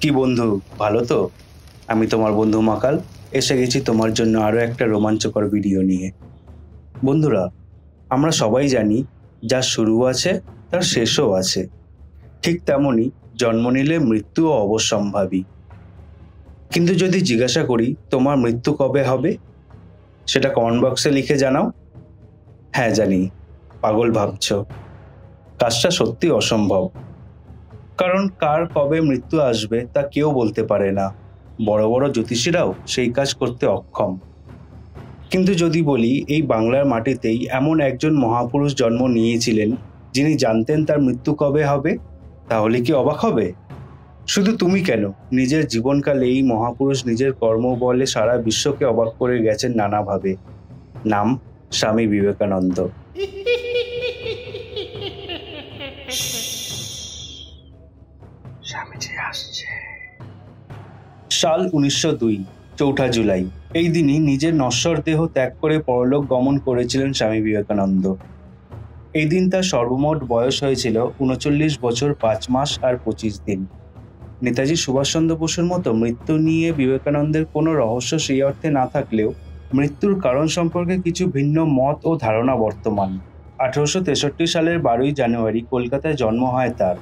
কি বন্ধু, ভালো তো? আমি তোমার বন্ধু মাকাল এসে গেছি তোমার জন্য আরো একটা রোমাঞ্চকর ভিডিও নিয়ে। বন্ধুরা, আমরা সবাই জানি যার শুরু আছে তার শেষও আছে। ঠিক তেমনি জন্ম নিলে মৃত্যুও অবশ্যম্ভাবী। কিন্তু যদি জিজ্ঞাসা করি তোমার মৃত্যু কবে হবে, সেটা কমেন্ট বক্সে লিখে জানাও। হ্যাঁ জানি, পাগল ভাবছো। কাজটা সত্যি অসম্ভব, কারণ কার কবে মৃত্যু আসবে তা কেউ বলতে পারে না। বড় বড় জ্যোতিষীরাও সেই কাজ করতে অক্ষম। কিন্তু যদি বলি এই বাংলার মাটিতেই এমন একজন মহাপুরুষ জন্ম নিয়েছিলেন যিনি জানতেন তার মৃত্যু কবে হবে, তাহলে কি অবাক হবে? শুধু তুমি কেন, নিজের জীবনকালে এই মহাপুরুষ নিজের কর্মবলে সারা বিশ্বকে অবাক করে গেছেন নানাভাবে। নাম স্বামী বিবেকানন্দ। সাল 1902, 4 জুলাই। এই দিনই নিজের নশ্বর দেহ ত্যাগ করে পরলোক গমন করেছিলেন স্বামী বিবেকানন্দ। এই দিন তার সর্বমোট বয়স হয়েছিল 39 বছর 5 মাস আর 25 দিন। নেতাজি সুভাষচন্দ্র বসুর মতো মৃত্যু নিয়ে বিবেকানন্দের কোনো রহস্য সেই অর্থে না থাকলেও মৃত্যুর কারণ সম্পর্কে কিছু ভিন্ন মত ও ধারণা বর্তমান। 1863 সালের 12 জানুয়ারি কলকাতায় জন্ম হয় তার।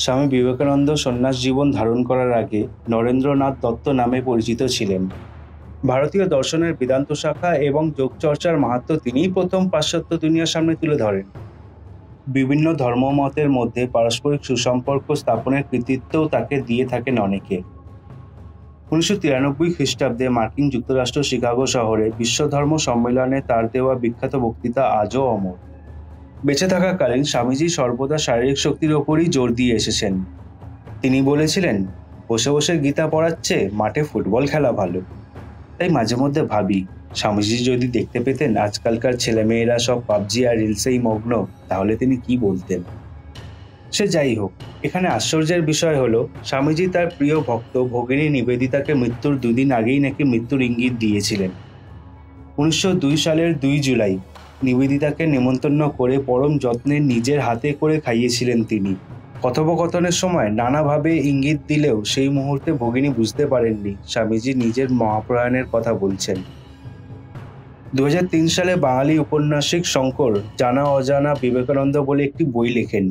স্বামী বিবেকানন্দ সন্ন্যাস জীবন ধারণ করার আগে নরেন্দ্রনাথ দত্ত নামে পরিচিত ছিলেন। ভারতীয় দর্শনের বেদান্ত শাখা এবং যোগচর্চার মাহাত্ম্য তিনিই প্রথম পাশ্চাত্য দুনিয়ার সামনে তুলে ধরেন। বিভিন্ন ধর্মমতের মধ্যে পারস্পরিক সুসম্পর্ক স্থাপনের কৃতিত্বও তাকে দিয়ে থাকেন অনেকে। 1993 খ্রিস্টাব্দে মার্কিন যুক্তরাষ্ট্র শিকাগো শহরে বিশ্ব ধর্ম সম্মেলনে তার দেওয়া বিখ্যাত বক্তৃতা আজও অমর। বেঁচে থাকাকালীন স্বামীজি সর্বদা শারীরিক শক্তির ওপরই জোর দিয়ে এসেছেন। তিনি বলেছিলেন, বসে বসে গীতা পড়াচ্ছে, মাঠে ফুটবল খেলা ভালো। তাই মাঝে মধ্যে ভাবি, স্বামীজি যদি দেখতে পেতেন আজকালকার ছেলেমেয়েরা সব পাবজি আর রিলসেই মগ্ন, তাহলে তিনি কি বলতেন। সে যাই হোক, এখানে আশ্চর্যের বিষয় হলো স্বামীজি তার প্রিয় ভক্ত ভগিনী নিবেদিতাকে মৃত্যুর দুদিন আগেই নাকি মৃত্যুর ইঙ্গিত দিয়েছিলেন। 1902 সালের 2 জুলাই নিবেদিতাকে নেমন্তন্ন করে পরম যত্নে নিজের হাতে করে খাইয়েছিলেন তিনি। কথোপকথনের সময় নানাভাবে ইঙ্গিত দিলেও সেই মুহূর্তে ভগিনী বুঝতে পারেননি স্বামীজি নিজের মহাপ্রয়াণের কথা বলছেন। 2003 সালে বাঙালি ঔপন্যাসিক শঙ্কর জানা অজানা বিবেকানন্দ বলে একটি বই লেখেন।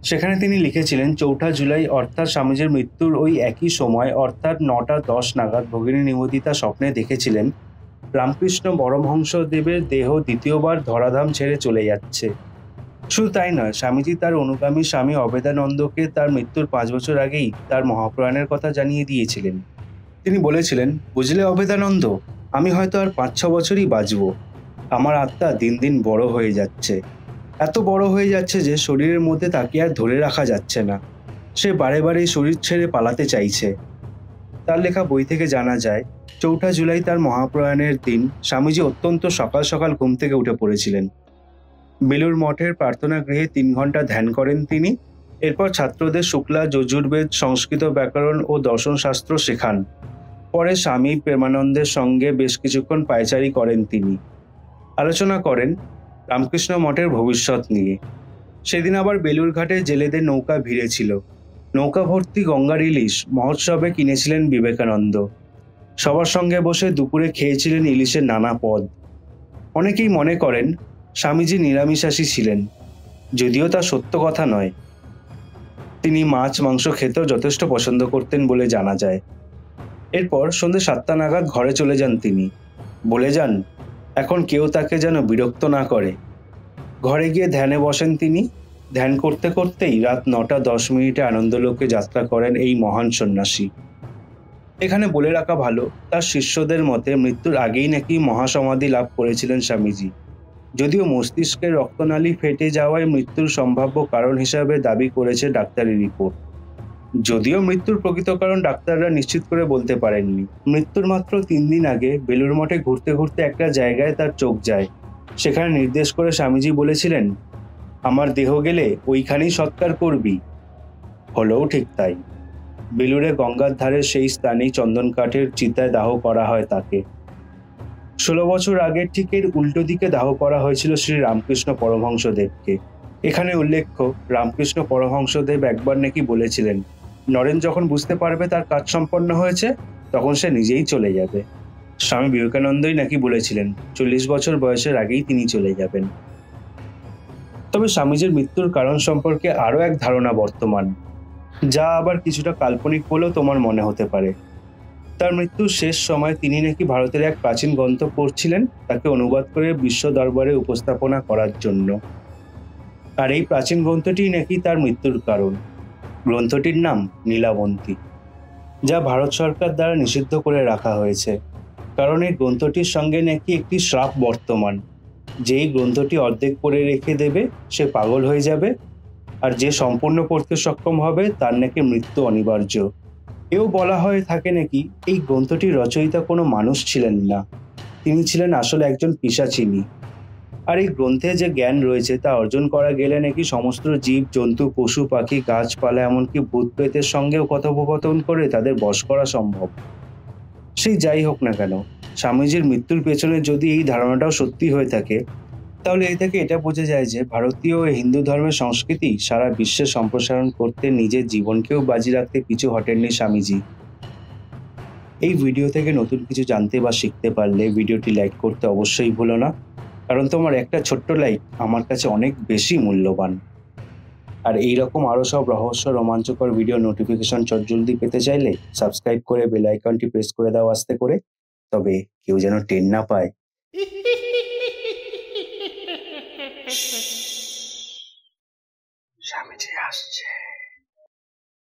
সেখানে তিনি লিখেছিলেন, 4 জুলাই অর্থাৎ স্বামীজির মৃত্যুর ওই একই সময় অর্থাৎ 9টা 10 নাগাদ ভগিনী নিবেদিতা স্বপ্নে দেখেছিলেন রামকৃষ্ণ পরমহংসদেবের দেহ দ্বিতীয়বার ধরাধাম ছেড়ে চলে যাচ্ছে। শুধু তাই নয়, স্বামীজি তার অনুগামী স্বামী অভেদানন্দকে তার মৃত্যুর 5 বছর আগেই তার মহাপ্রয়াণের কথা জানিয়ে দিয়েছিলেন। তিনি বলেছিলেন, বুঝলে অভেদানন্দ, আমি হয়তো আর 5-6 বছরই বাঁচব। আমার আত্মা দিন দিন বড় হয়ে যাচ্ছে, এত বড় হয়ে যাচ্ছে যে শরীরের মধ্যে তাকে আর ধরে রাখা যাচ্ছে না। সে বারে বারে শরীর ছেড়ে পালাতে চাইছে। তার লেখা বই থেকে জানা যায়, 4 জুলাই তার মহাপ্রয়াণের দিন স্বামীজি অত্যন্ত সকাল সকাল ঘুম থেকে উঠে পড়েছিলেন। বেলুর মঠের প্রার্থনা গৃহে 3 ঘন্টা ধ্যান করেন তিনি। এরপর ছাত্রদের শুক্লা যজুর্বেদ, সংস্কৃত ব্যাকরণ ও দর্শনশাস্ত্র শেখান। পরে স্বামী প্রেমানন্দের সঙ্গে বেশ কিছুক্ষণ পায়চারি করেন তিনি। আলোচনা করেন রামকৃষ্ণ মঠের ভবিষ্যৎ নিয়ে। সেদিন আবার বেলুর ঘাটে জেলেদের নৌকা ভিড়ে ছিল। নৌকা ভর্তি গঙ্গার ইলিশ মহোৎসবে কিনেছিলেন বিবেকানন্দ। সবার সঙ্গে বসে দুপুরে খেয়েছিলেন ইলিশের নানা পদ। অনেকেই মনে করেন স্বামীজি নিরামিষাশী ছিলেন, যদিও তা সত্য কথা নয়। তিনি মাছ মাংস খেতেও যথেষ্ট পছন্দ করতেন বলে জানা যায়। এরপর সন্ধ্যে 7টা নাগাদ ঘরে চলে যান তিনি। বলে যান, এখন কেউ তাকে যেন বিরক্ত না করে। ঘরে গিয়ে ধ্যানে বসেন তিনি। ধ্যান করতে করতেই রাত 9টা 10 আনন্দলোকে যাত্রা করেন এই মহান সন্ন্যাসী। এখানে বলে রাখা ভালো, তার শিষ্যদের মতে মৃত্যুর আগেই নাকি মহাসমাধি লাভ করেছিলেন স্বামীজি। যদিও মস্তিষ্কের রক্তনালী ফেটে যাওয়ায় মৃত্যুর সম্ভাব্য কারণ হিসাবে দাবি করেছে ডাক্তারি রিপোর্ট। যদিও মৃত্যুর প্রকৃত কারণ ডাক্তাররা নিশ্চিত করে বলতে পারেননি। মৃত্যুর মাত্র 3 দিন আগে বেলুর মঠে ঘুরতে ঘুরতে একটা জায়গায় তার চোখ যায়। সেখানে নির্দেশ করে স্বামীজি বলেছিলেন, আমার দেহ গেলে ওইখানেই সৎকার করবি। হলেও ঠিক তাই। বেলুড়ে গঙ্গার ধারে সেই স্থানেই চন্দন কাঠের চিতায় দাহ করা হয় তাকে। 16 বছর আগে ঠিক এর উল্টো দিকে দাহ করা হয়েছিল শ্রী রামকৃষ্ণ পরমহংসদেবকে। এখানে উল্লেখ্য, রামকৃষ্ণ পরমহংসদেব একবার নাকি বলেছিলেন, নরেন যখন বুঝতে পারবে তার কাজ সম্পন্ন হয়েছে তখন সে নিজেই চলে যাবে। স্বামী বিবেকানন্দই নাকি বলেছিলেন 40 বছর বয়সের আগেই তিনি চলে যাবেন। তবে স্বামীজির মৃত্যুর কারণ সম্পর্কে আরো এক ধারণা বর্তমান, যা আবার কিছুটা কাল্পনিক বলেও তোমার মনে হতে পারে। তার মৃত্যুর শেষ সময় তিনি নাকি ভারতের এক প্রাচীন গ্রন্থ পড়ছিলেন, তাকে অনুবাদ করে বিশ্ব দরবারে উপস্থাপনা করার জন্য। আর এই প্রাচীন গ্রন্থটিই নাকি তার মৃত্যুর কারণ। গ্রন্থটির নাম নীলাবন্তী, যা ভারত সরকার দ্বারা নিষিদ্ধ করে রাখা হয়েছে, কারণ এই গ্রন্থটির সঙ্গে নাকি একটি শ্রাপ বর্তমান। যেই গ্রন্থটি অর্ধেক পড়ে রেখে দেবে সে পাগল হয়ে যাবে, আর যে সম্পূর্ণ পড়তে সক্ষম হবে তার নাকি মৃত্যু অনিবার্য। এও বলা হয়ে থাকে নাকি এই গ্রন্থটির রচয়িতা কোনো মানুষ ছিলেন না, তিনি ছিলেন আসলে একজন পিশাচিনী। আর এই গ্রন্থে যে জ্ঞান রয়েছে তা অর্জন করা গেলে নাকি সমস্ত জীব জন্তু পশু পাখি গাছপালা এমনকি ভূত প্রেতের সঙ্গেও কথোপকথন করে তাদের বশ করা সম্ভব। সেই যাই হোক না কেন, স্বামীজির মৃত্যুর পেছনে যদি এই ধারণাটাও সত্যি হয়ে থাকে, তাহলে এই থেকে এটা বোঝা যায় যে ভারতীয় ও হিন্দু ধর্মের সংস্কৃতি সারা বিশ্বে সম্প্রসারণ করতে নিজের জীবনকেও বাজি রাখতে পিছু হটেননি স্বামীজি। এই ভিডিও থেকে নতুন কিছু জানতে বা শিখতে পারলে ভিডিওটি লাইক করতে অবশ্যই ভুলো না, কারণ তোমার একটা ছোট্ট লাইক আমার কাছে অনেক বেশি মূল্যবান। আর এইরকম আরো সব রহস্য রোমাঞ্চকর ভিডিও নোটিফিকেশন চটজলদি পেতে চাইলে সাবস্ক্রাইব করে বেল আইকনটি প্রেস করে দাও আস্তে করে, তবে কেউ যেন টের না পায়।